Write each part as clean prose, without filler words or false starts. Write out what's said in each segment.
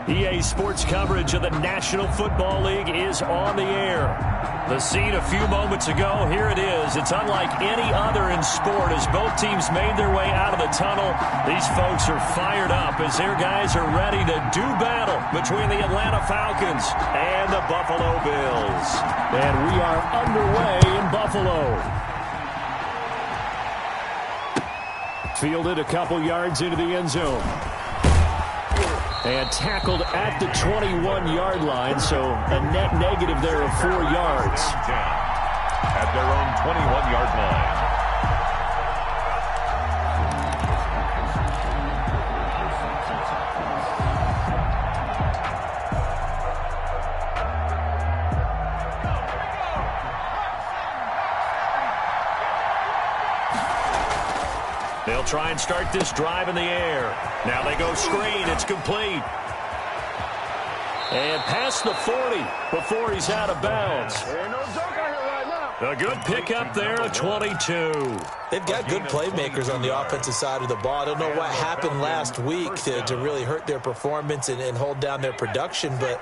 EA Sports coverage of the National Football League is on the air. The scene a few moments ago, here it is. It's unlike any other in sport as both teams made their way out of the tunnel. These folks are fired up as their guys are ready to do battle between the Atlanta Falcons and the Buffalo Bills. And we are underway in Buffalo. Fielded a couple yards into the end zone. And tackled at the 21-yard line, so a net negative there of 4 yards. At their own 21-yard line. They'll try and start this drive in the air. Now they go screen. It's complete. And past the 40 before he's out of bounds. A good pickup there, a 22. They've got good playmakers on the offensive side of the ball. I don't know what happened last week to really hurt their performance and hold down their production, but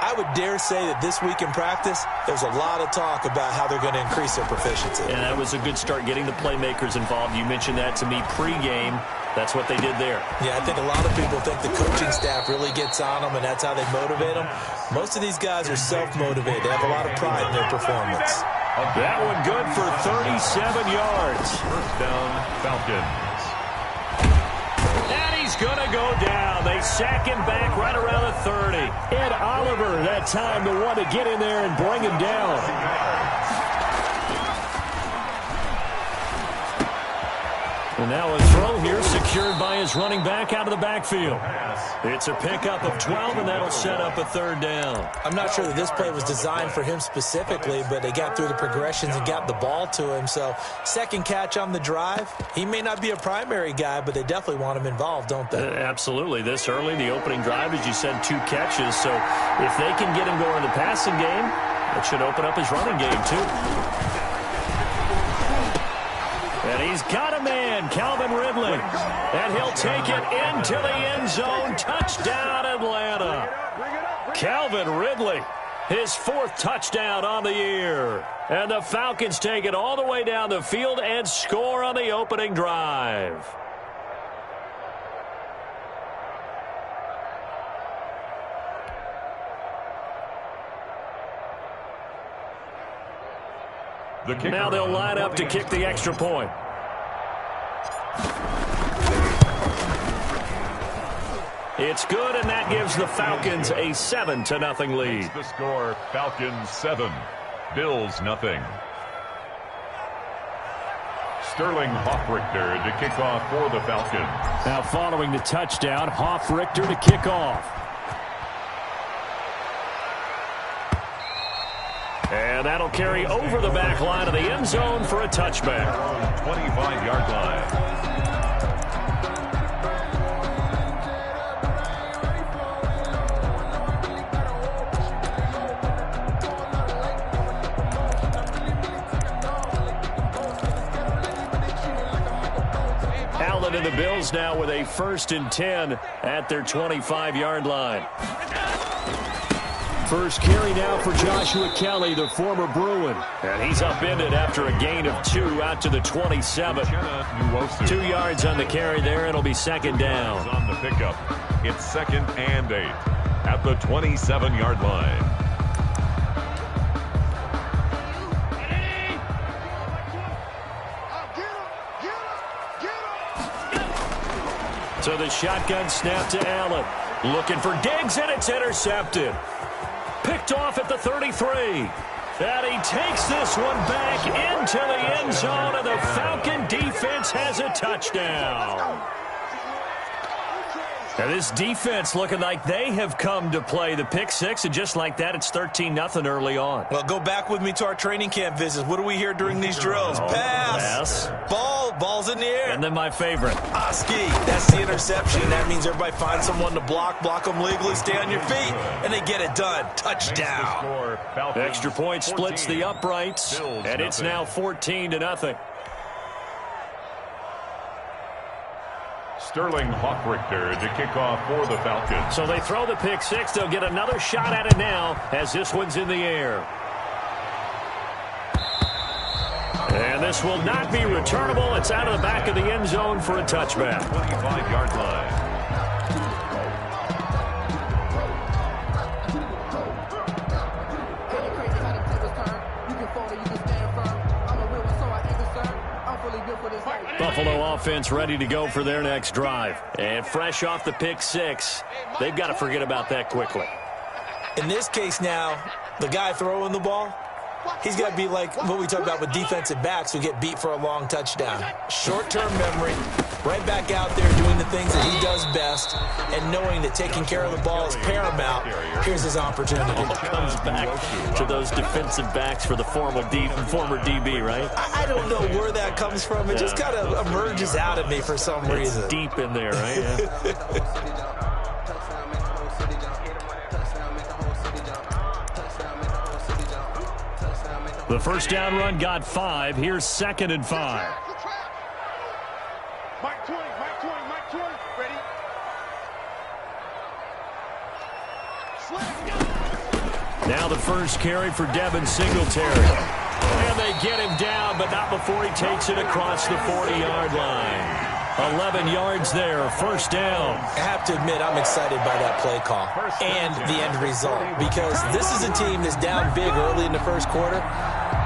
I would dare say that this week in practice, there's a lot of talk about how they're going to increase their proficiency. And that was a good start getting the playmakers involved. You mentioned that to me pregame. That's what they did there. Yeah, I think a lot of people think the coaching staff really gets on them, and that's how they motivate them. Most of these guys are self-motivated. They have a lot of pride in their performance. That one good for 37 yards. First down, Falcons. And he's going to go down. They sack him back right around the 30. Ed Oliver, that time, the one to get in there and bring him down. And now a throw here secured by his running back out of the backfield. It's a pickup of 12, and that'll set up a third down. I'm not sure that this play was designed for him specifically, but they got through the progressions and got the ball to him. So second catch on the drive. He may not be a primary guy, but they definitely want him involved, don't they? Absolutely. This early, the opening drive, as you said, 2 catches. So if they can get him going in the passing game, that should open up his running game, too. And he's got a man, Calvin Ridley. And he'll take it into the end zone. Touchdown, Atlanta. Calvin Ridley, his 4th touchdown on the year. And the Falcons take it all the way down the field and score on the opening drive. Now they'll line up to kick the extra point. It's good, and that gives the Falcons a 7-0 lead. That's the score, Falcons 7, Bills 0. Sterling Hoffrichter to kick off for the Falcons. Now following the touchdown, Hoffrichter to kick off. And that'll carry over the back line of the end zone for a touchback. 25-yard line. Allen and the Bills now with a 1st and 10 at their 25-yard line. First carry now for Joshua Kelly, the former Bruin. And he's upended after a gain of 2 out to the 27. 2 yards on the carry there. It'll be second down. On the pickup, it's 2nd and 8 at the 27-yard line. So the shotgun snap to Allen. Looking for Diggs, and it's intercepted. Picked off at the 33. And he takes this one back into the end zone, and the Falcon defense has a touchdown. Now this defense looking like they have come to play. The pick 6, and just like that, it's 13-0 early on. Well, go back with me to our training camp visits. What do we hear during these drills? Pass. Ball's in the air. And then my favorite. Oski. That's the interception. That means everybody finds someone to block them legally, stay on your feet, and they get it done. Touchdown. Extra point splits the uprights, and it's now 14-0. Sterling Hockrichter to kick off for the Falcons. So they throw the pick six. They'll get another shot at it now as this one's in the air. And this will not be returnable. It's out of the back of the end zone for a touchback. 25-yard line. Buffalo offense ready to go for their next drive. And fresh off the pick six, they've got to forget about that quickly. In this case now, the guy throwing the ball, he's got to be like what we talk about with defensive backs who get beat for a long touchdown. Short-term memory, right back out there doing the things that he does best, and knowing that taking care of the ball is paramount. Here's his opportunity. It all comes back to those defensive backs for the former DB, right? I don't know where that comes from. It just kind of emerges out of me for some reason. It's deep in there, right? Yeah. The first down run got 5. Here's 2nd and 5. Mike 20, ready? Now the first carry for Devin Singletary. And they get him down, but not before he takes it across the 40-yard line. 11 yards there, first down. I have to admit, I'm excited by that play call and the end result, because this is a team that's down big early in the first quarter,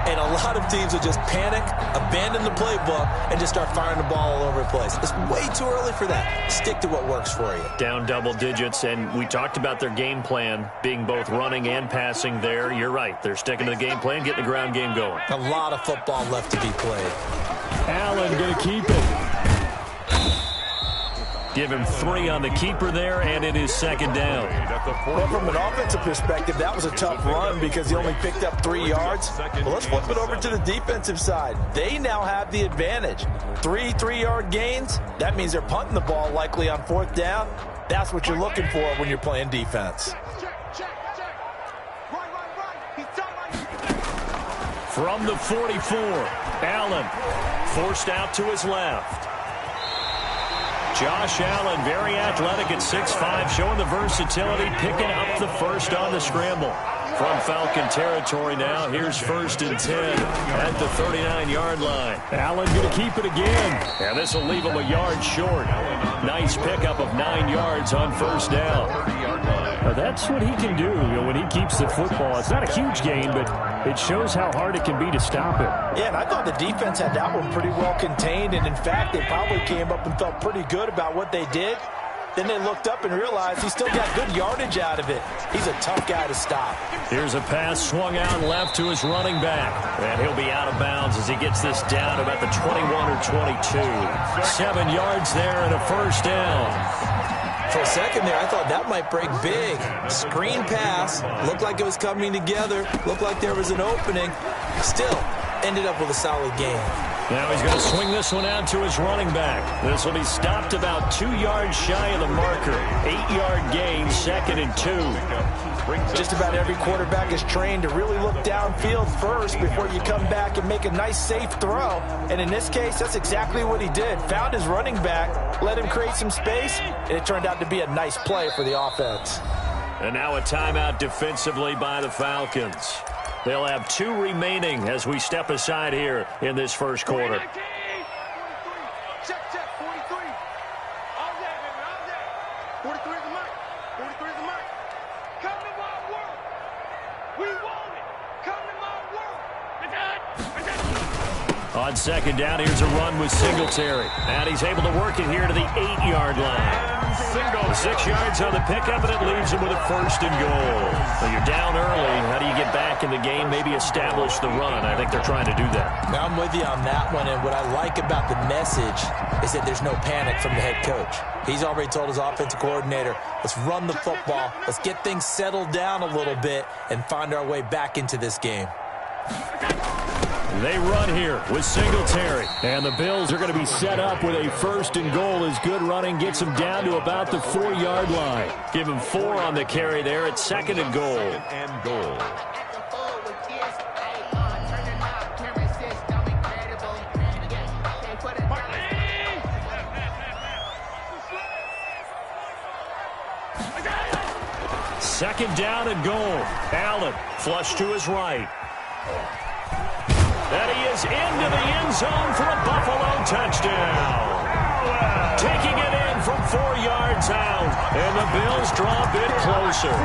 and a lot of teams will just panic, abandon the playbook, and just start firing the ball all over the place. It's way too early for that. Stick to what works for you. Down double digits, and we talked about their game plan being both running and passing there. You're right. They're sticking to the game plan, getting the ground game going. A lot of football left to be played. Allen going to keep it. Give him 3 on the keeper there, and it is 2nd down. Well, from an offensive perspective, that was a tough run because he only picked up 3 yards. Well, let's flip it over to the defensive side. They now have the advantage. 3 3-yard gains. That means they're punting the ball likely on 4th down. That's what you're looking for when you're playing defense. From the 44, Allen forced out to his left. Josh Allen, very athletic at 6'5", showing the versatility, picking up the first on the scramble. From Falcon territory now, here's 1st and 10 at the 39-yard line. Allen going to keep it again, and this will leave him a yard short. Nice pickup of 9 yards on 1st down. Now that's what he can do, when he keeps the football. It's not a huge gain, but it shows how hard it can be to stop it. Yeah, and I thought the defense had that one pretty well contained, and in fact, they probably came up and felt pretty good about what they did. Then they looked up and realized he still got good yardage out of it. He's a tough guy to stop. Here's a pass swung out left to his running back. And he'll be out of bounds as he gets this down about the 21 or 22. 7 yards there and a first down. For a second there, I thought that might break big. Screen pass. Looked like it was coming together. Looked like there was an opening. Still, ended up with a solid game. Now he's going to swing this one out to his running back. This will be stopped about 2 yards shy of the marker. 8-yard gain, 2nd and 2. Just about every quarterback is trained to really look downfield first before you come back and make a nice, safe throw. And in this case, that's exactly what he did. Found his running back, let him create some space, and it turned out to be a nice play for the offense. And now a timeout defensively by the Falcons. They'll have 2 remaining as we step aside here in this first quarter. Check, 43. All day, baby, all day. 43 is the mic. 43 is the mic. Come to my world. We want it. Come to my world. On 2nd down, here's a run with Singletary. And he's able to work it here to the 8-yard line. 6 yards on the pickup, and it leaves him with a 1st and goal. So you're down early. How do you get back in the game, maybe establish the run? I think they're trying to do that. Now, I'm with you on that one, and what I like about the message is that there's no panic from the head coach. He's already told his offensive coordinator, let's run the football, let's get things settled down a little bit, and find our way back into this game. They run here with Singletary. And the Bills are going to be set up with a 1st and goal as good running gets them down to about the 4-yard line. Give him 4 on the carry there at 2nd and goal. And goal. second down and goal. Allen flush to his right. And he is into the end zone for a Buffalo touchdown. Taking it in from 4 yards out. And the Bills draw a bit closer.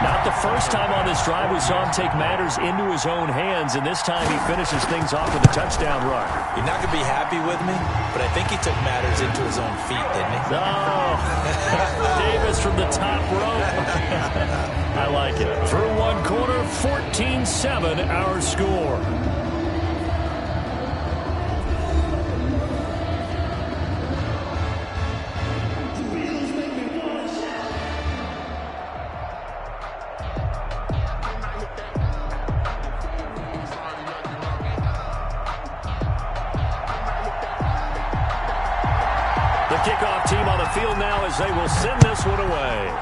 Not the first time on this drive we saw him take matters into his own hands, and this time he finishes things off with a touchdown run. You're not going to be happy with me, but I think he took matters into his own feet, didn't he? Oh, Davis from the top row. I like it. Through one quarter, 14-7 our score. Kickoff team on the field now as they will send this one away.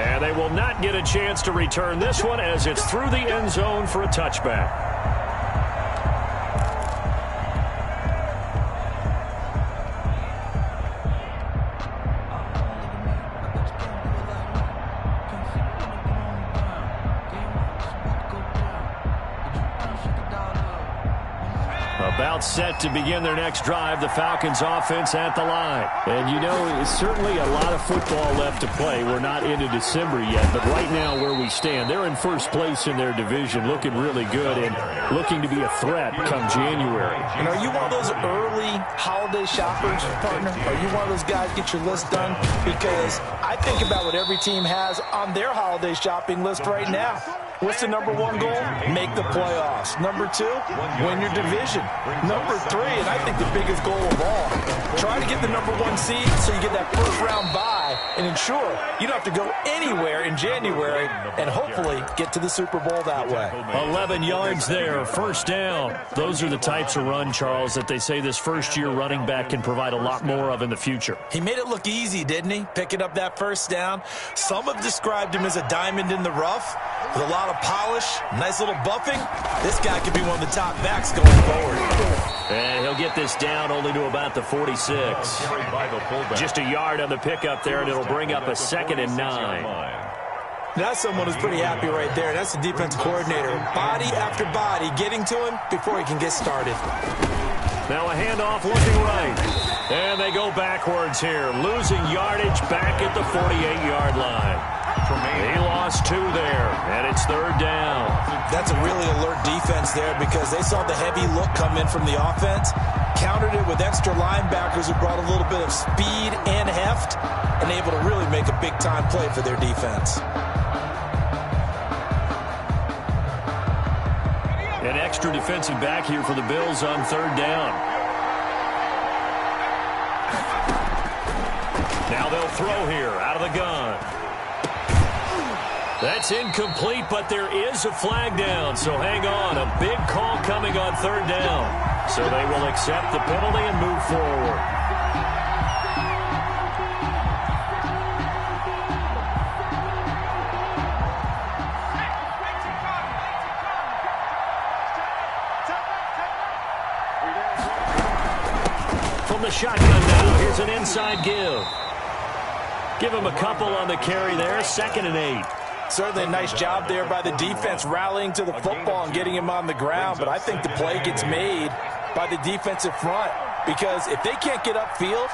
And they will not get a chance to return this one as it's through the end zone for a touchback. About set to begin their next drive, the Falcons offense at the line. And you know, it's certainly a lot of football left to play. We're not into December yet, but right now where we stand, they're in first place in their division, looking really good and looking to be a threat come January. And are you one of those early holiday shoppers, partner? Are you one of those guys get your list done? Because I think about what every team has on their holiday shopping list right now. What's the number one goal? Make the playoffs. Number 2, win your division. Number 3, and I think the biggest goal of all, try to get the number 1 seed so you get that first round bye and ensure you don't have to go anywhere in January and hopefully get to the Super Bowl that way. 11 yards there, first down. Those are the types of run, Charles, that they say this first-year running back can provide a lot more of in the future. He made it look easy, didn't he? Picking up that first down. Some have described him as a diamond in the rough with a lot of polish, nice little buffing. This guy could be one of the top backs going forward. And he'll get this down only to about the 46. Just a yard on the pickup there, and it'll bring up a 2nd and 9. That's someone who's pretty happy right there. That's the defense coordinator. Body after body getting to him before he can get started. Now a handoff looking right. And they go backwards here, losing yardage back at the 48-yard line. He lost 2 there, and it's 3rd down. That's a really alert defense there because they saw the heavy look come in from the offense, countered it with extra linebackers who brought a little bit of speed and heft, and able to really make a big-time play for their defense. An extra defensive back here for the Bills on 3rd down. Now they'll throw here out of the gun. That's incomplete, but there is a flag down, so hang on. A big call coming on 3rd down. So they will accept the penalty and move forward. From the shotgun now, here's an inside give. Give him a couple on the carry there, 2nd and 8. Certainly a nice job there by the defense rallying to the football and getting him on the ground, but I think the play gets made by the defensive front because if they can't get upfield,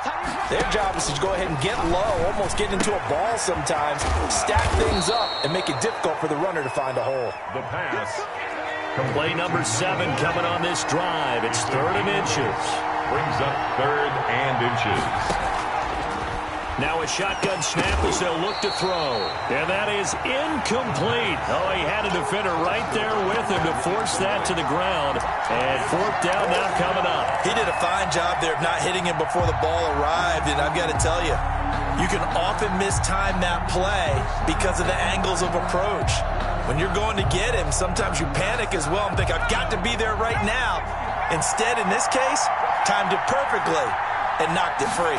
their job is to go ahead and get low, almost get into a ball sometimes, stack things up, and make it difficult for the runner to find a hole. The pass. Play number 7 coming on this drive. It's 3rd and inches. Brings up 3rd and inches. Now a shotgun snap as they'll look to throw. And that is incomplete. Oh, he had a defender right there with him to force that to the ground. And 4th down now coming up. He did a fine job there of not hitting him before the ball arrived. And I've got to tell you, you can often mistime that play because of the angles of approach. When you're going to get him, sometimes you panic as well and think, I've got to be there right now. Instead, in this case, timed it perfectly and knocked it free.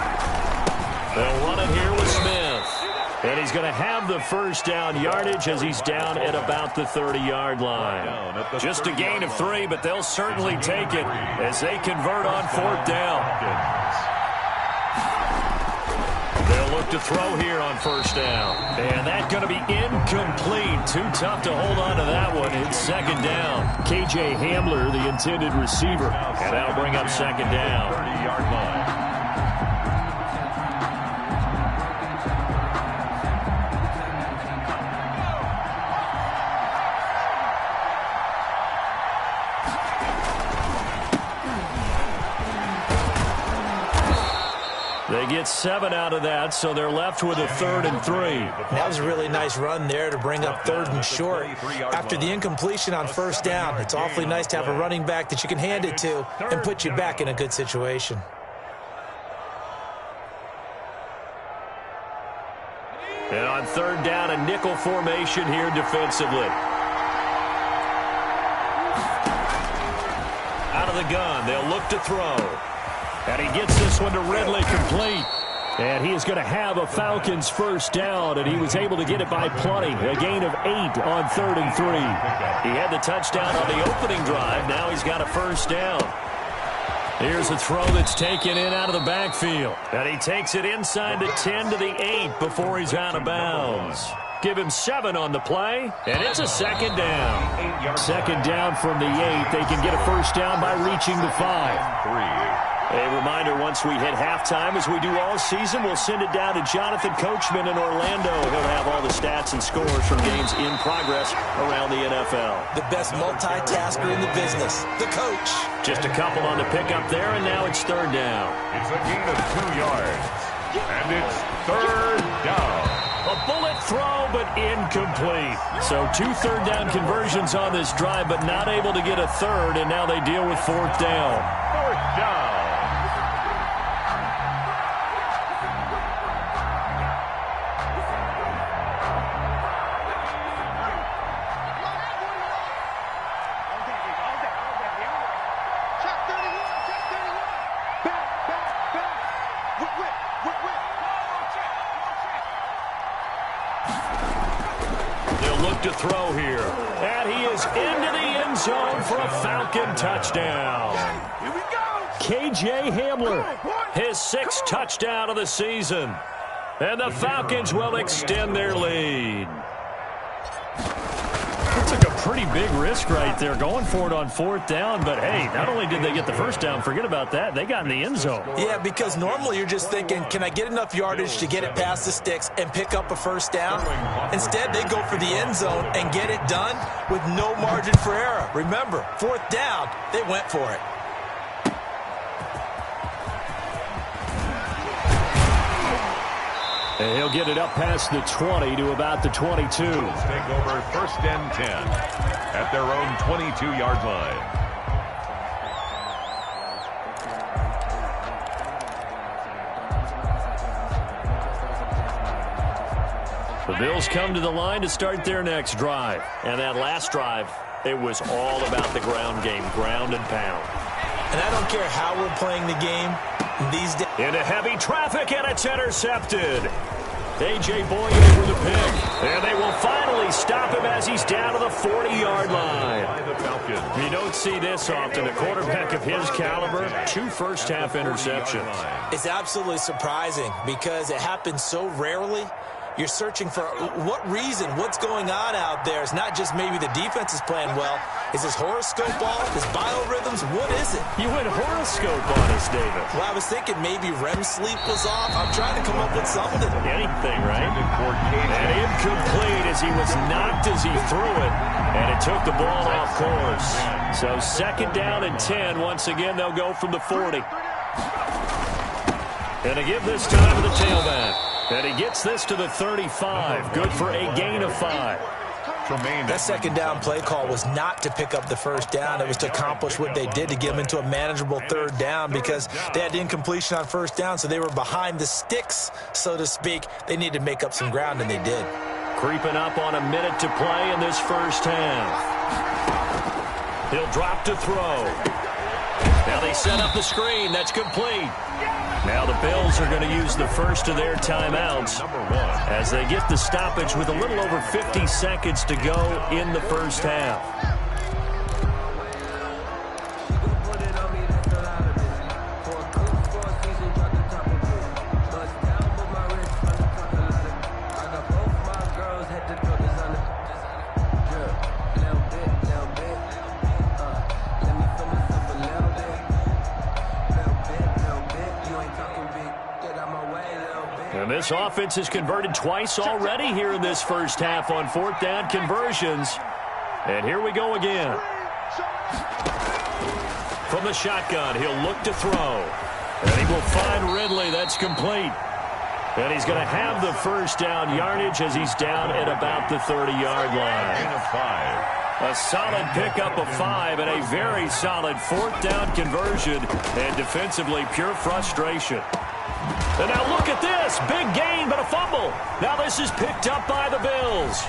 They'll run it here with Smith. And he's going to have the first down yardage as he's down at about the 30-yard line. Just a gain of 3, but they'll certainly take it as they convert on 4th down. look to throw here on first down. And that's going to be incomplete. Too tough to hold on to that one. It's second down. KJ Hamler, the intended receiver. And that'll bring up second down. 30-yard line. They get 7 out of that, so they're left with a 3rd and 3. That was a really nice run there to bring up 3rd and short. After the incompletion on first down, it's awfully nice to have a running back that you can hand it to and put you back in a good situation. And on 3rd down, a nickel formation here defensively. Out of the gun, they'll look to throw. And he gets this one to Ridley complete. And he is going to have a Falcons first down, and he was able to get it by plenty. A gain of 8 on 3rd and 3. He had the touchdown on the opening drive. Now he's got a first down. Here's a throw that's taken in out of the backfield. And he takes it inside the 10 to the 8 before he's out of bounds. Give him 7 on the play, and it's a second down. Second down from the 8. They can get a first down by reaching the 5. A reminder, once we hit halftime, as we do all season, we'll send it down to Jonathan Coachman in Orlando. He'll have all the stats and scores from games in progress around the NFL. The best multitasker in the business, the coach. Just a couple on the pickup there, and now it's 3rd down. It's a gain of 2 yards, and it's 3rd down. A bullet throw, but incomplete. So 2 third down conversions on this drive, but not able to get a 3rd, and now they deal with 4th down. 4th down. To throw here, and he is into the end zone for a Falcon touchdown. Here we go. KJ Hamler, his 6th touchdown of the season, and the Falcons will extend their lead. Took a pretty big risk right there, going for it on 4th down, but hey, not only did they get the first down, forget about that, they got in the end zone. Yeah, because normally you're just thinking, can I get enough yardage to get it past the sticks and pick up a first down? Instead, they go for the end zone and get it done with no margin for error. Remember, 4th down, they went for it. And he'll get it up past the 20 to about the 22. Take over 1st and 10 at their own 22-yard line. The Bills come to the line to start their next drive. And that last drive, it was all about the ground game, ground and pound. And I don't care how we're playing the game these days. Into heavy traffic, and it's intercepted. A.J. Boyd over the pick. And they will finally stop him as he's down to the 40-yard line. You don't see this often. A quarterback of his caliber, 2 first-half interceptions. It's absolutely surprising because it happens so rarely. You're searching for what reason, what's going on out there. It's not just maybe the defense is playing well. Is his horoscope off? His biorhythms? What is it? You went horoscope on us, David. Well, I was thinking maybe REM sleep was off. I'm trying to come up with something. Anything, right? And incomplete as he was knocked as he threw it. And it took the ball off course. So 2nd down and 10. Once again, they'll go from the 40. And they give this time to the tailback. And he gets this to the 35. Good for a gain of 5. That 2nd down play call was not to pick up the first down. It was to accomplish what they did, to get them into a manageable 3rd down, because they had incompletion on first down, so they were behind the sticks, so to speak. They needed to make up some ground, and they did. Creeping up on a minute to play in this first half. He'll drop to throw. Now they set up the screen. That's complete. Now the Bills are going to use the first of their timeouts as they get the stoppage with a little over 50 seconds to go in the first half. This offense has converted twice already here in this first half on fourth down conversions. And here we go again. From the shotgun, he'll look to throw. And he will find Ridley. That's complete. And he's going to have the first down yardage as he's down at about the 30-yard line. Gain of 5. A solid pickup of 5 and a very solid fourth down conversion. And defensively, pure frustration. And now look at this. Big gain, but a fumble. Now this is picked up by the Bills.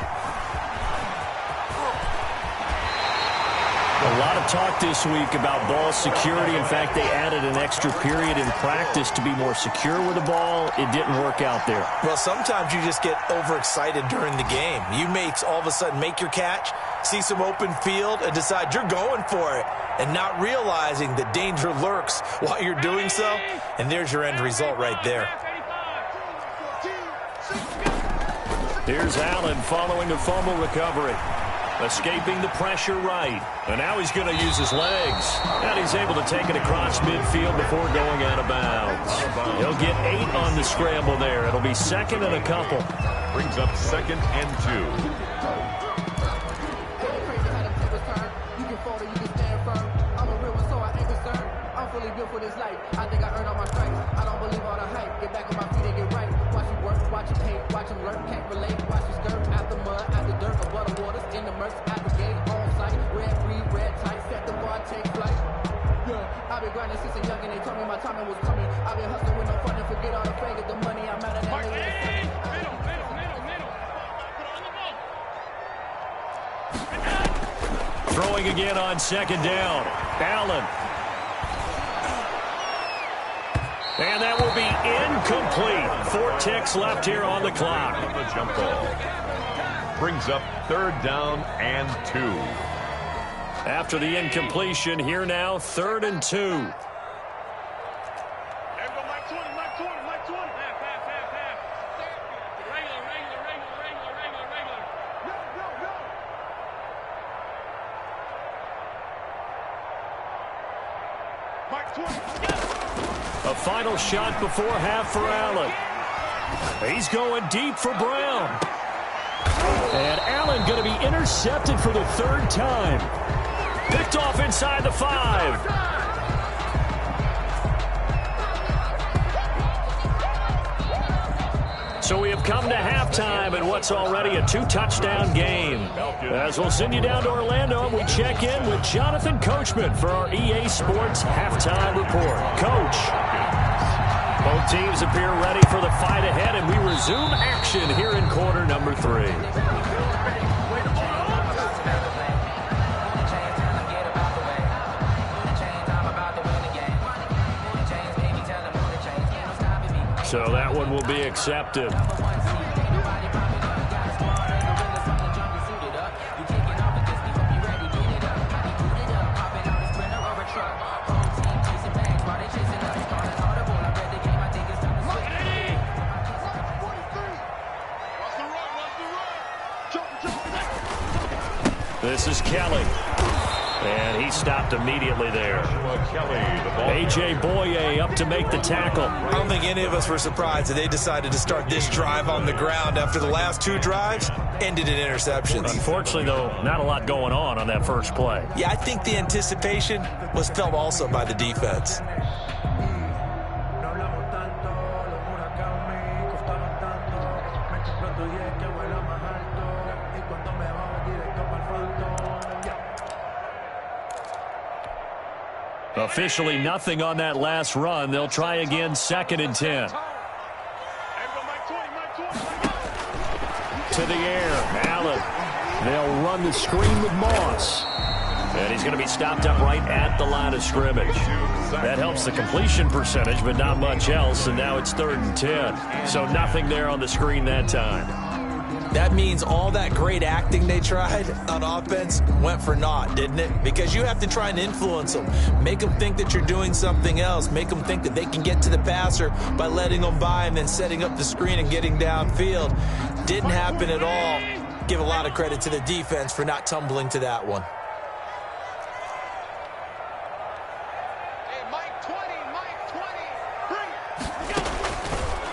A lot of talk this week about ball security. In fact, they added an extra period in practice to be more secure with the ball. It didn't work out there. Well, sometimes you just get overexcited during the game. You may all of a sudden make your catch, see some open field, and decide you're going for it, and not realizing that danger lurks while you're doing so. And there's your end result right there. Here's Allen following the fumble recovery. Escaping the pressure right. And now he's going to use his legs. And he's able to take it across midfield before going out of bounds. He'll get 8 on the scramble there. It'll be second and a couple. Brings up 2nd and 2. For this life, I think I earned all my stripes. I don't believe all the hype. Get back on my feet and get right. Watch you work, watch you hate, watch them lurk, can't relate. Watch you skirt out the mud, out the dirt, above the waters, in the murks, out the gate, on sight. Red breed, red tight, set the bar, take flight. Yeah, I've been grinding since a young and they told me my timing was coming. I've been hustling with no fun and forget all the fake. Get the money, I'm out of that. Throwing again on second down. Allen. And that will be incomplete. 4 ticks left here on the clock. The jump ball. Brings up 3rd down and 2. After the incompletion, here now, 3rd and 2. A final shot before half for Allen. He's going deep for Brown. And Allen going to be intercepted for the 3rd time. Picked off inside the 5. So we have come to halftime in what's already a 2-touchdown game. As we'll send you down to Orlando, and we check in with Jonathan Coachman for our EA Sports Halftime Report. Coach, both teams appear ready for the fight ahead, and we resume action here in quarter number 3. So that one will be accepted. This is Kelly. And he stopped immediately there. A.J. Boye up to make the tackle. I don't think any of us were surprised that they decided to start this drive on the ground after the last 2 drives ended in interceptions. Unfortunately, though, not a lot going on that first play. Yeah, I think the anticipation was felt also by the defense. Officially nothing on that last run. They'll try again, 2nd and 10. To the air, Allen. They'll run the screen with Moss. And he's going to be stopped up right at the line of scrimmage. That helps the completion percentage, but not much else. And now it's 3rd and 10. So nothing there on the screen that time. That means all that great acting they tried on offense went for naught, didn't it? Because you have to try and influence them. Make them think that you're doing something else. Make them think that they can get to the passer by letting them by and then setting up the screen and getting downfield. Didn't happen at all. Give a lot of credit to the defense for not tumbling to that one.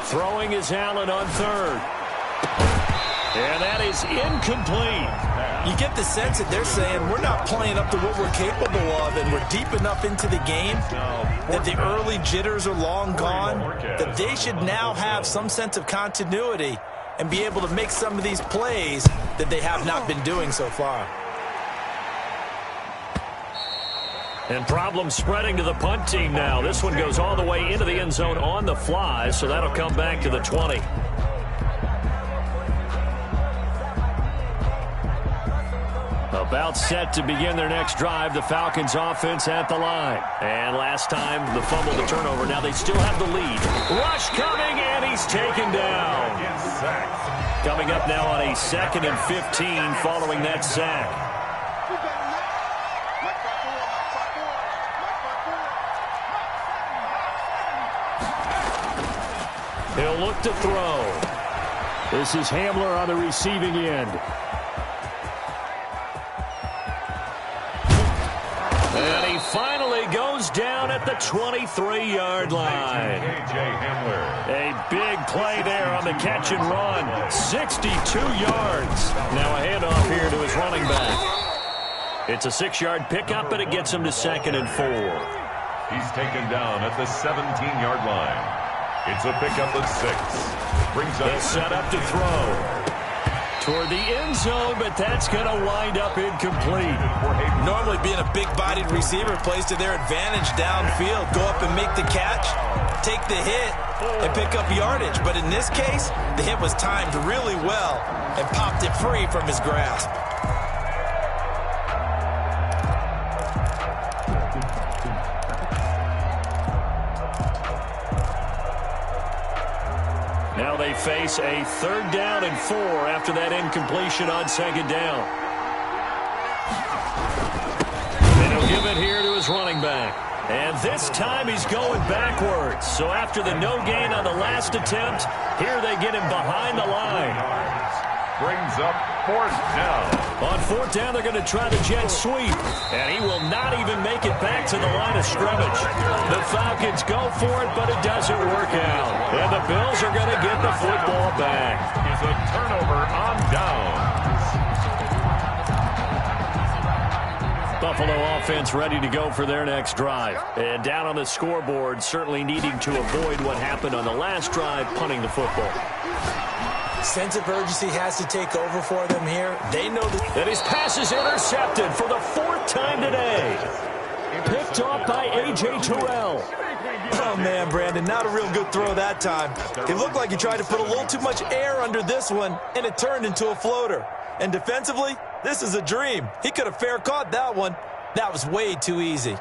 Throwing is Allen on third. And that is incomplete. You get the sense that they're saying we're not playing up to what we're capable of, and we're deep enough into the game that the early jitters are long gone, that they should now have some sense of continuity and be able to make some of these plays that they have not been doing so far. And problems spreading to the punt team now. This one goes all the way into the end zone on the fly, so that'll come back to the 20. About set to begin their next drive. The Falcons offense at the line. And last time, the fumble, the turnover. Now they still have the lead. Rush coming, and he's taken down. Coming up now on a 2nd and 15 following that sack. He'll look to throw. This is Hamler on the receiving end. And he finally goes down at the 23-yard line. A big play there on the catch and run. 62 yards. Now a handoff here to his running back. It's a 6-yard pickup, but it gets him to 2nd and 4. He's taken down at the 17-yard line. It's a pickup of 6. Brings up. They'll set up to throw. Toward the end zone, but that's going to wind up incomplete. Normally being a big-bodied receiver plays to their advantage downfield. Go up and make the catch, take the hit, and pick up yardage. But in this case, the hit was timed really well and popped it free from his grasp. Now they face a 3rd down and 4 after that incompletion on 2nd down. And he'll give it here to his running back. And this time he's going backwards. So after the no gain on the last attempt, here they get him behind the line. Brings up 4th down. On 4th down, they're going to try the jet sweep. And he will not even make it back to the line of scrimmage. The Falcons go for it, but it doesn't work out. And the Bills are going to get the football back. It's a turnover on downs. Buffalo offense ready to go for their next drive. And down on the scoreboard, certainly needing to avoid what happened on the last drive, punting the football. Sense of urgency has to take over for them here. They know that. And his pass is intercepted for the 4th time today. Picked off by A.J. Terrell. Oh, man, Brandon, not a real good throw that time. It looked like he tried to put a little too much air under this one, and it turned into a floater. And defensively, this is a dream. He could have fair caught that one. That was way too easy.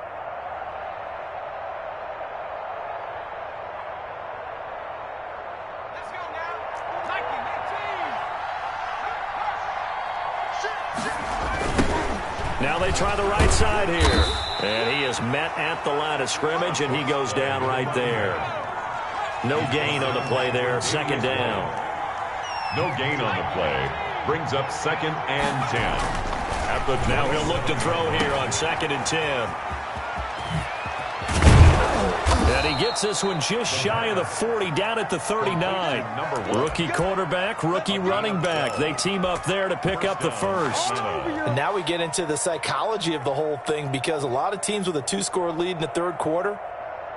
Now they try the right side here. And he is met at the line of scrimmage, and he goes down right there. No gain on the play there, 2nd down. No gain on the play. Brings up 2nd and 10. Now he'll look to throw here on 2nd and 10. And he gets this one just shy of the 40, down at the 39. Rookie quarterback, rookie running back. They team up there to pick up the 1st. And now we get into the psychology of the whole thing, because a lot of teams with a 2-score lead in the 3rd quarter,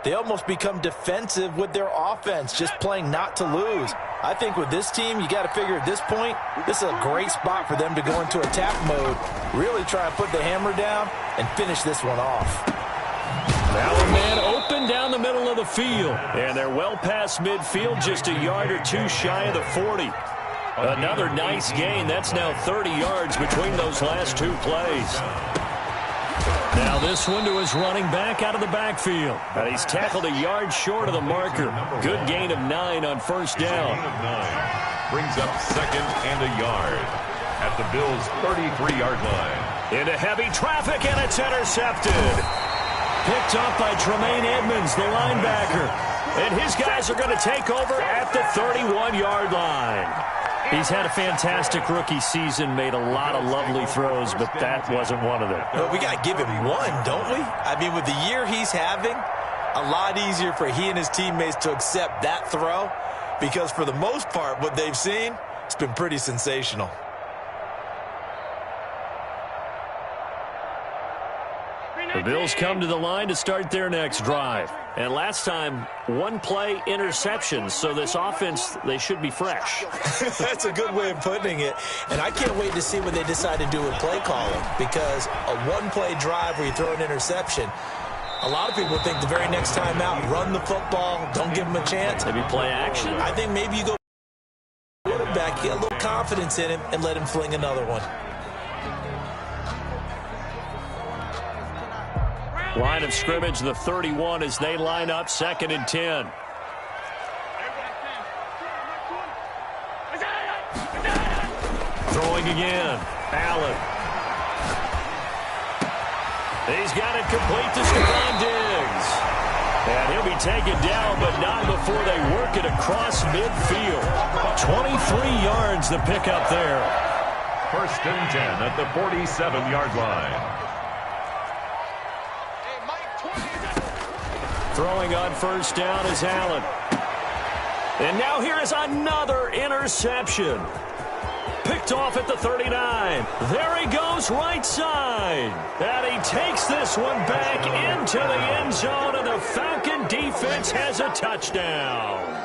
they almost become defensive with their offense, just playing not to lose. I think with this team, you got to figure at this point, this is a great spot for them to go into attack mode, really try and put the hammer down and finish this one off. Now a man open down the middle of the field. And they're well past midfield, just a yard or 2 shy of the 40. Another nice gain. That's now 30 yards between those last 2 plays. Now this one to his running back out of the backfield. And he's tackled a yard short of the marker. Good gain of 9 on 1st down. Brings up 2nd and a yard at the Bills' 33-yard line. Into heavy traffic, and it's intercepted. Picked up by Tremaine Edmonds, the linebacker. And his guys are going to take over at the 31-yard line. He's had a fantastic rookie season, made a lot of lovely throws, but that wasn't one of them. Well, we got to give him one, don't we? I mean, with the year he's having, a lot easier for he and his teammates to accept that throw because for the most part, what they've seen, it's been pretty sensational. The Bills come to the line to start their next drive. And last time, one-play interception. So this offense, they should be fresh. That's a good way of putting it. And I can't wait to see what they decide to do with play calling, because a one-play drive where you throw an interception, a lot of people think the very next time out, run the football, don't give them a chance. Maybe play action. I think maybe you go quarterback, get a little confidence in him, and let him fling another one. Line of scrimmage, the 31, as they line up 2nd and 10. Throwing again. Allen. He's got it complete to Stephon Diggs. And he'll be taken down, but not before they work it across midfield. 23 yards the pickup there. 1st and 10 at the 47-yard line. Throwing on 1st down is Allen. And now here is another interception. Picked off at the 39. There he goes, right side. And he takes this one back into the end zone, and the Falcon defense has a touchdown.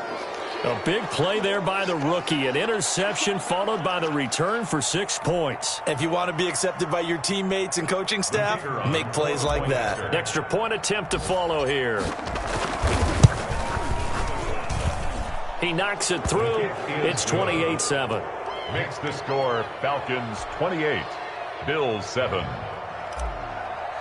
A big play there by the rookie. An interception followed by the return for 6 points. If you want to be accepted by your teammates and coaching staff, make plays like that. An extra point attempt to follow here. He knocks it through. It's 28-7. Makes the score Falcons 28, Bills 7.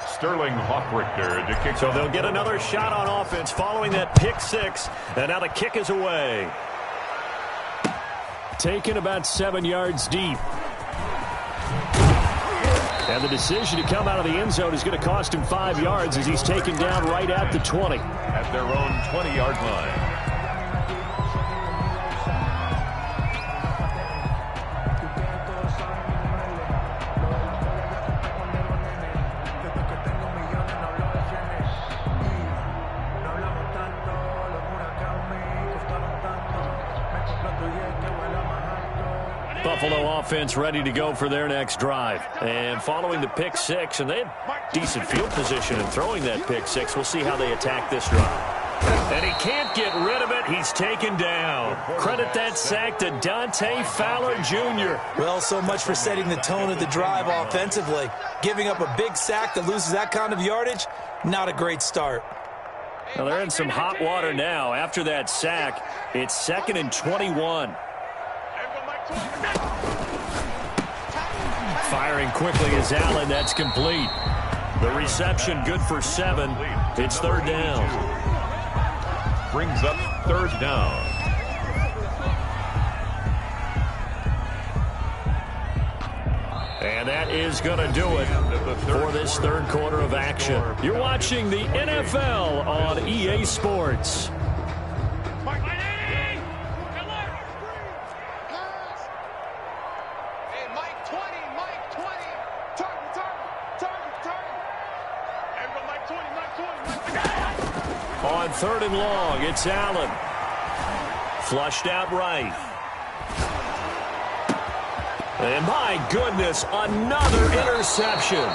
Sterling Hawkrichter to kick. So they'll get another shot on offense following that pick 6. And now the kick is away. Taken about 7 yards deep. And the decision to come out of the end zone is going to cost him 5 yards as he's taken down right at the 20. At their own 20-yard line. Buffalo offense ready to go for their next drive. And following the pick 6, and they had decent field position in throwing that pick 6. We'll see how they attack this drive. And he can't get rid of it. He's taken down. Credit that sack to Dante Fowler Jr. Well, so much for setting the tone of the drive offensively. Giving up a big sack that loses that kind of yardage, not a great start. Well, they're in some hot water now. After that sack, it's 2nd and 21. Firing quickly is Allen. That's complete. The reception good for 7. It's 3rd down. Brings up 3rd down. And that is going to do it for this 3rd quarter of action. You're watching the NFL on EA Sports. On 3rd and long, it's Allen. Flushed out right. And my goodness, another interception.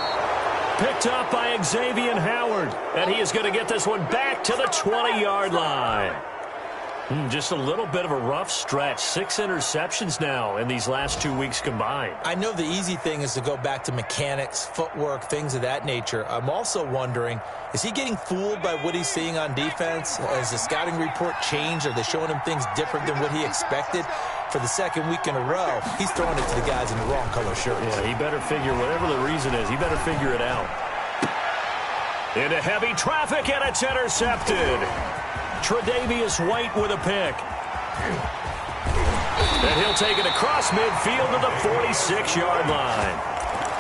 Picked up by Xavier Howard. And he is going to get this one back to the 20-yard line. Just a little bit of a rough stretch. 6 interceptions now in these last 2 weeks combined. I know the easy thing is to go back to mechanics, footwork, things of that nature. I'm also wondering, is he getting fooled by what he's seeing on defense? Has the scouting report changed? Are they showing him things different than what he expected? For the 2nd week in a row, he's throwing it to the guys in the wrong color shirts. Yeah, he better figure, whatever the reason is, he better figure it out. Into heavy traffic, and it's intercepted. Tre'Davious White with a pick. And he'll take it across midfield to the 46-yard line.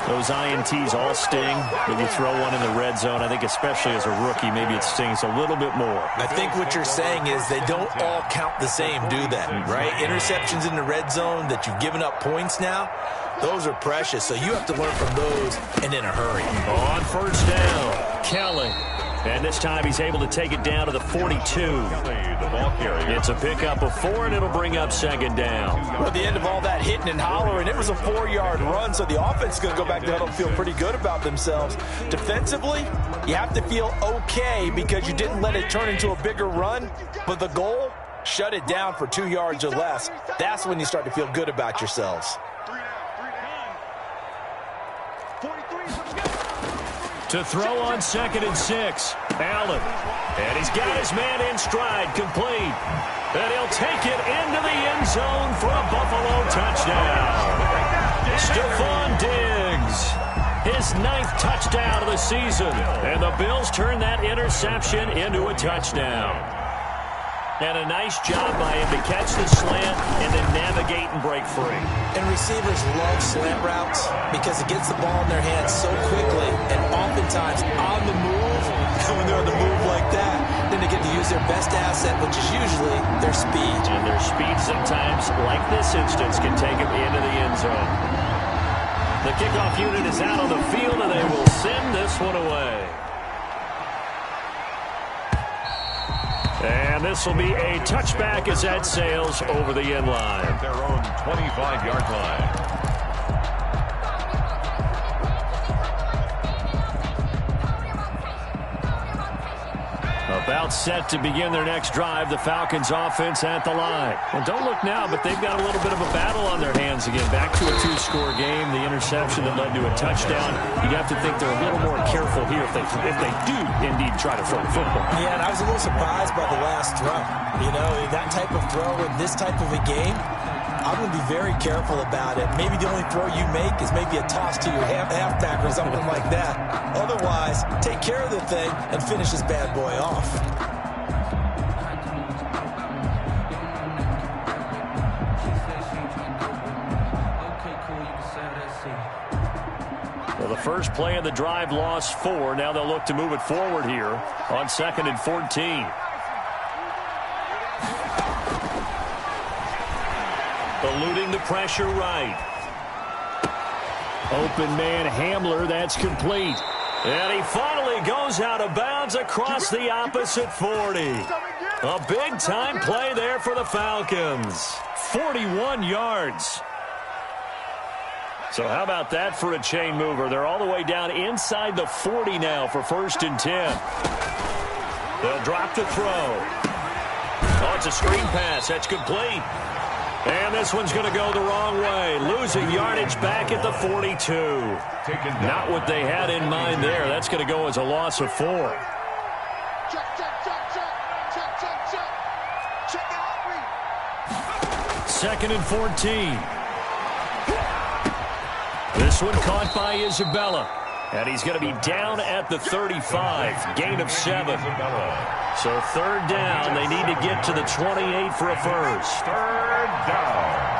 Those INTs all sting when you throw one in the red zone. I think especially as a rookie, maybe it stings a little bit more. I think what you're saying is they don't all count the same, do they? Right? Interceptions in the red zone that you've given up points now, those are precious. So you have to learn from those and in a hurry. On 1st down, Kelly. And this time he's able to take it down to the 42. It's a pickup of 4, and it'll bring up second down. At the end of all that hitting and hollering, it was a 4-yard run, so the offense is going to go back there and feel pretty good about themselves. Defensively, you have to feel okay because you didn't let it turn into a bigger run, but the goal, shut it down for 2 yards or less. That's when you start to feel good about yourselves. To throw on 2nd and 6, Allen. And he's got his man in stride, complete. And he'll take it into the end zone for a Buffalo touchdown. Stephon Diggs, his 9th touchdown of the season. And the Bills turn that interception into a touchdown. And a nice job by him to catch the slant and then navigate and break free. And receivers love slant routes because it gets the ball in their hands so quickly and oftentimes on the move. And when they're on the move like that, then they get to use their best asset, which is usually their speed. And their speed sometimes, like this instance, can take them into the end zone. The kickoff unit is out on the field, and they will send this one away. And this will be a touchback as that sails over the end line. At their own 25-yard line. About set to begin their next drive, the Falcons offense at the line. And don't look now, but they've got a little bit of a battle on their hands again. Back to a 2-score game, the interception that led to a touchdown. You'd have to think they're a little more careful here if they do indeed try to throw the football. Yeah, and I was a little surprised by the last throw. You know, that type of throw in this type of a game, I'm going to be very careful about it. Maybe the only throw you make is maybe a toss to your halfback or something like that. Otherwise, take care of the thing and finish this bad boy off. Well, the first play of the drive lost 4. Now they'll look to move it forward here on 2nd and 14. Eluding the pressure right. Open man Hamler, that's complete. And he finally goes out of bounds across the opposite 40. A big-time play there for the Falcons. 41 yards. So how about that for a chain mover? They're all the way down inside the 40 now for 1st and 10. They'll drop to throw. Oh, it's a screen pass. That's complete. And this one's going to go the wrong way. Losing yardage back at the 42. Not what they had in mind there. That's going to go as a loss of 4. Second and 14. This one caught by Isabella. And he's going to be down at the 35. Gain of 7. So 3rd down. They need to get to the 28 for a first. 3rd down.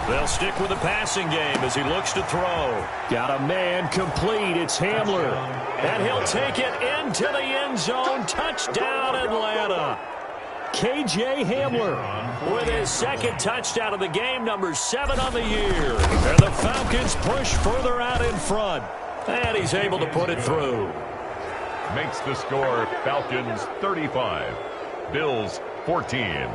They'll stick with the passing game as he looks to throw. Got a man complete. It's Hamler. And he'll take it into the end zone. Touchdown, Atlanta. K.J. Hamler with his 2nd touchdown of the game, number 7 on the year. And the Falcons push further out in front. And he's able to put it through. Makes the score Falcons 35, Bills 14.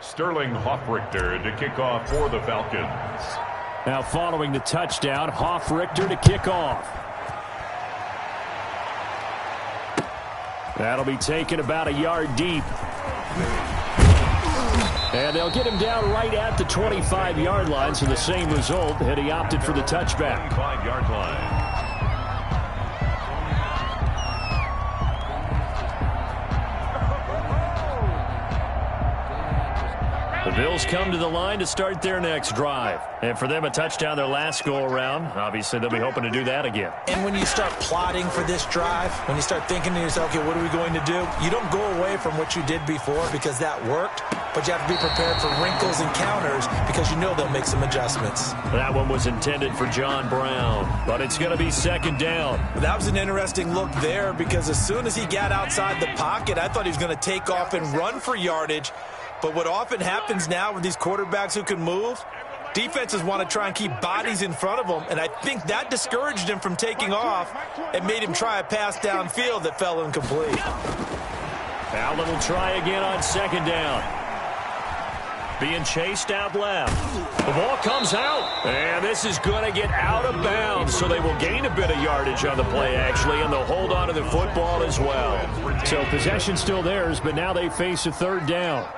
Sterling Hoffrichter to kick off for the Falcons. Now following the touchdown, Hoffrichter to kick off. That'll be taken about a yard deep. And they'll get him down right at the 25-yard line, so the same result had he opted for the touchback. 25-yard line. The Bills come to the line to start their next drive. And for them, a touchdown their last go-around. Obviously, they'll be hoping to do that again. And when you start plotting for this drive, when you start thinking to yourself, okay, what are we going to do? You don't go away from what you did before because that worked, but you have to be prepared for wrinkles and counters because you know they'll make some adjustments. That one was intended for John Brown, but it's going to be second down. That was an interesting look there because as soon as he got outside the pocket, I thought he was going to take off and run for yardage. But what often happens now with these quarterbacks who can move, defenses want to try and keep bodies in front of them, and I think that discouraged him from taking off and made him try a pass downfield that fell incomplete. Allen will try again on second down. Being chased out left. The ball comes out, and this is going to get out of bounds, so they will gain a bit of yardage on the play, actually, and they'll hold on to the football as well. So possession still theirs, but now they face a third down.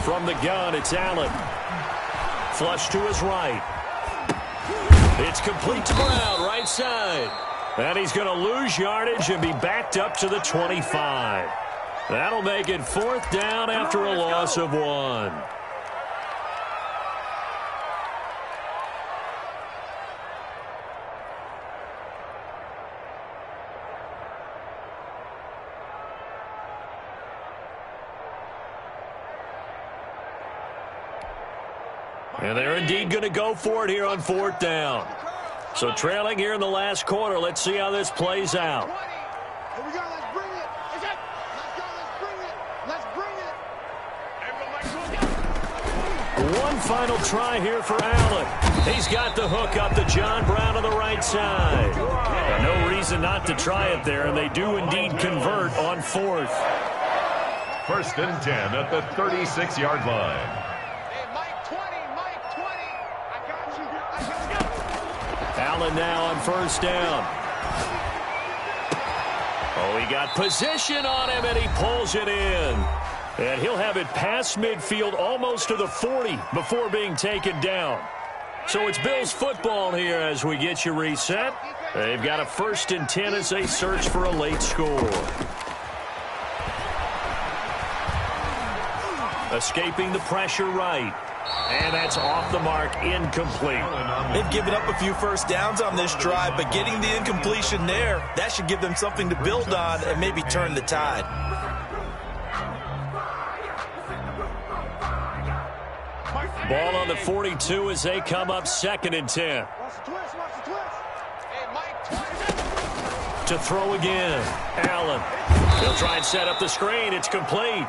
From the gun, it's Allen. Flush to his right. It's complete to Brown, right side. And he's going to lose yardage and be backed up to the 25. That'll make it fourth down after a loss of 1. And they're indeed going to go for it here on fourth down. So trailing here in the last quarter. Let's see how this plays out. Here we go. Let's bring it. Let's go. Let's bring it. One final try here for Allen. He's got the hook up to John Brown on the right side. No reason not to try it there, and they do indeed convert on fourth. First and 10 at the 36-yard line. Allen now on first down. Oh, he got position on him, and he pulls it in. And he'll have it past midfield almost to the 40 before being taken down. So it's Bills football here as we get you reset. They've got a first and 10 as they search for a late score. Escaping the pressure right. And that's off the mark, incomplete. They've given up a few first downs on this drive, but getting the incompletion there, that should give them something to build on and maybe turn the tide. Ball on the 42 as they come up second and 10. To throw again, Allen. He'll try and set up the screen. It's complete.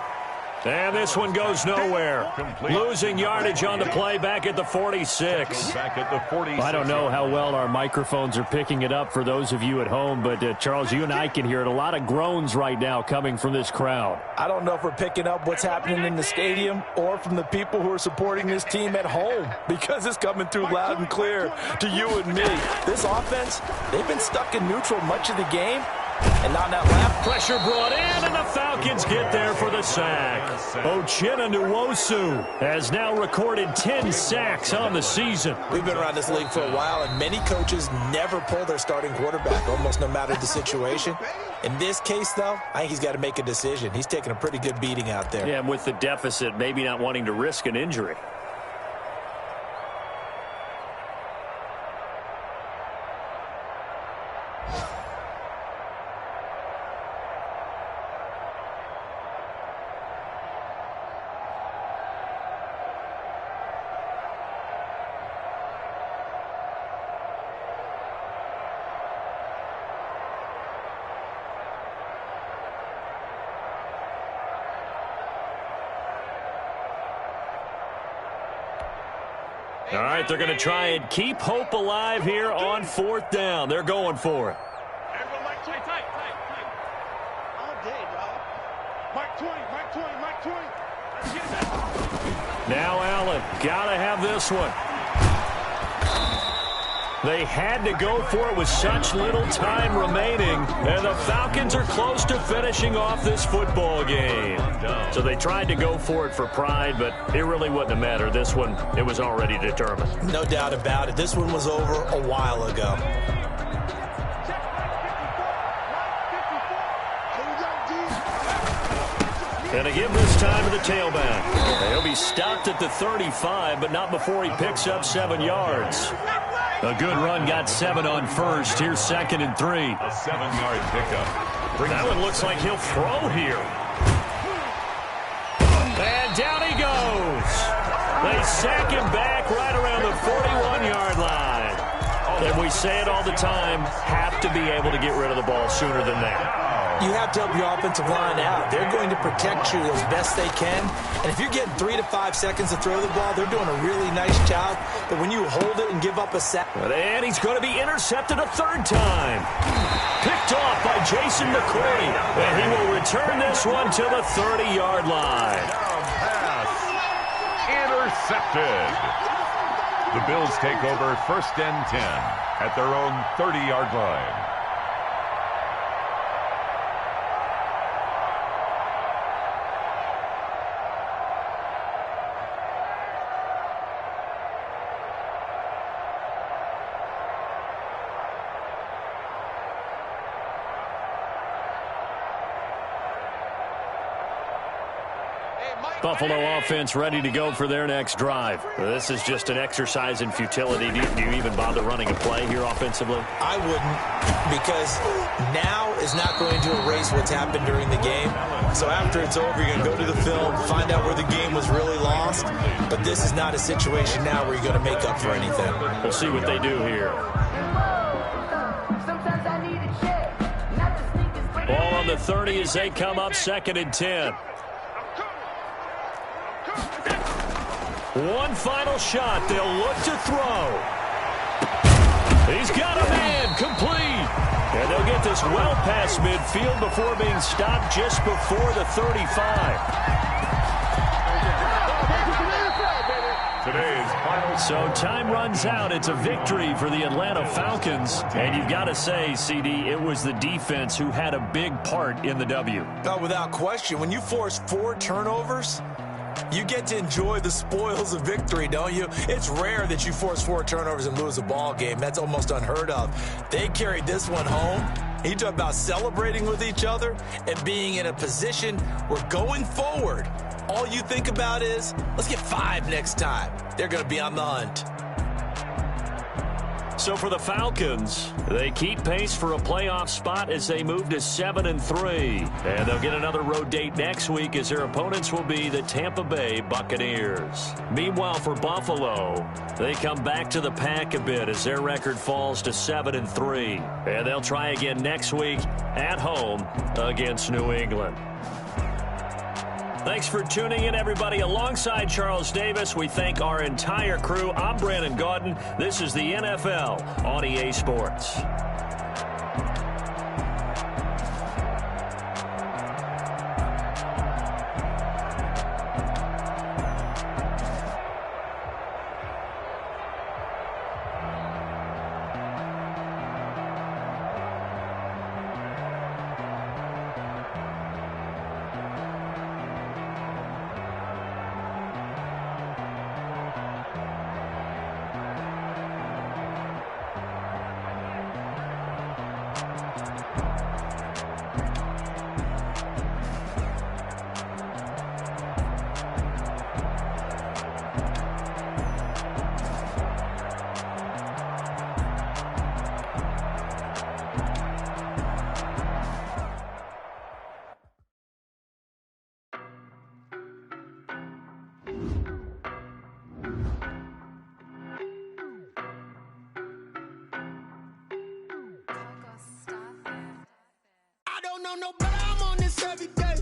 And this one goes nowhere. Losing yardage on the play back at the 46. I don't know how well our microphones are picking it up for those of you at home, but Charles, you and I can hear it. A lot of groans right now coming from this crowd. I don't know if we're picking up what's happening in the stadium or from the people who are supporting this team at home, because it's coming through loud and clear to you and me. This offense, they've been stuck in neutral much of the game. And on that lap, pressure brought in, and the Falcons get there for the sack. Uchenna Nwosu has now recorded 10 sacks on the season. We've been around this league for a while, and many coaches never pull their starting quarterback, almost no matter the situation. In this case, though, I think he's got to make a decision. He's taking a pretty good beating out there. Yeah, and with the deficit, maybe not wanting to risk an injury. All right, they're going to try and keep hope alive here on fourth down. They're going for it. Now Allen, got to have this one. They had to go for it with such little time remaining, and the Falcons are close to finishing off this football game. So they tried to go for it for pride, but it really wouldn't have mattered. This one, it was already determined. No doubt about it. This one was over a while ago. And a give this time to the tailback. He'll be stopped at the 35, but not before he picks up 7 yards. A good run, got 7 on first. Here's 2nd and 3. A 7-yard pickup. That one looks like he'll throw here. And down he goes. They sack him back right around the 41-yard line. And we say it all the time, have to be able to get rid of the ball sooner than that. You have to help your offensive line out. They're going to protect you as best they can. And if you're getting 3 to 5 seconds to throw the ball, they're doing a really nice job. But when you hold it and give up a sack. And he's going to be intercepted a 3rd time. Picked off by Jason McCourty. And he will return this one to the 30-yard line. Pass. Intercepted. The Bills take over 1st and 10 at their own 30-yard line. Buffalo offense ready to go for their next drive. This is just an exercise in futility. Do you even bother running a play here offensively? I wouldn't, because now is not going to erase what's happened during the game. So after it's over, you're going to go to the film, find out where the game was really lost. But this is not a situation now where you're going to make up for anything. We'll see what they do here. Ball on the 30 as they come up 2nd and 10. One final shot. They'll look to throw. He's got a man. Complete. And they'll get this well past midfield before being stopped just before the 35. Today's final. So time runs out. It's a victory for the Atlanta Falcons. And you've got to say, CD, it was the defense who had a big part in the W. Oh, without question. When you force 4 turnovers, you get to enjoy the spoils of victory, don't you? It's rare that you force 4 turnovers and lose a ball game. That's almost unheard of. They carried this one home. You talk about celebrating with each other and being in a position where going forward, all you think about is, let's get 5 next time. They're going to be on the hunt. So for the Falcons, they keep pace for a playoff spot as they move to 7 and 3. And they'll get another road date next week as their opponents will be the Tampa Bay Buccaneers. Meanwhile, for Buffalo, they come back to the pack a bit as their record falls to 7 and 3. And they'll try again next week at home against New England. Thanks for tuning in, everybody. Alongside Charles Davis, we thank our entire crew. I'm Brandon Gaudin. This is the NFL on EA Sports. No, but I'm on this every day.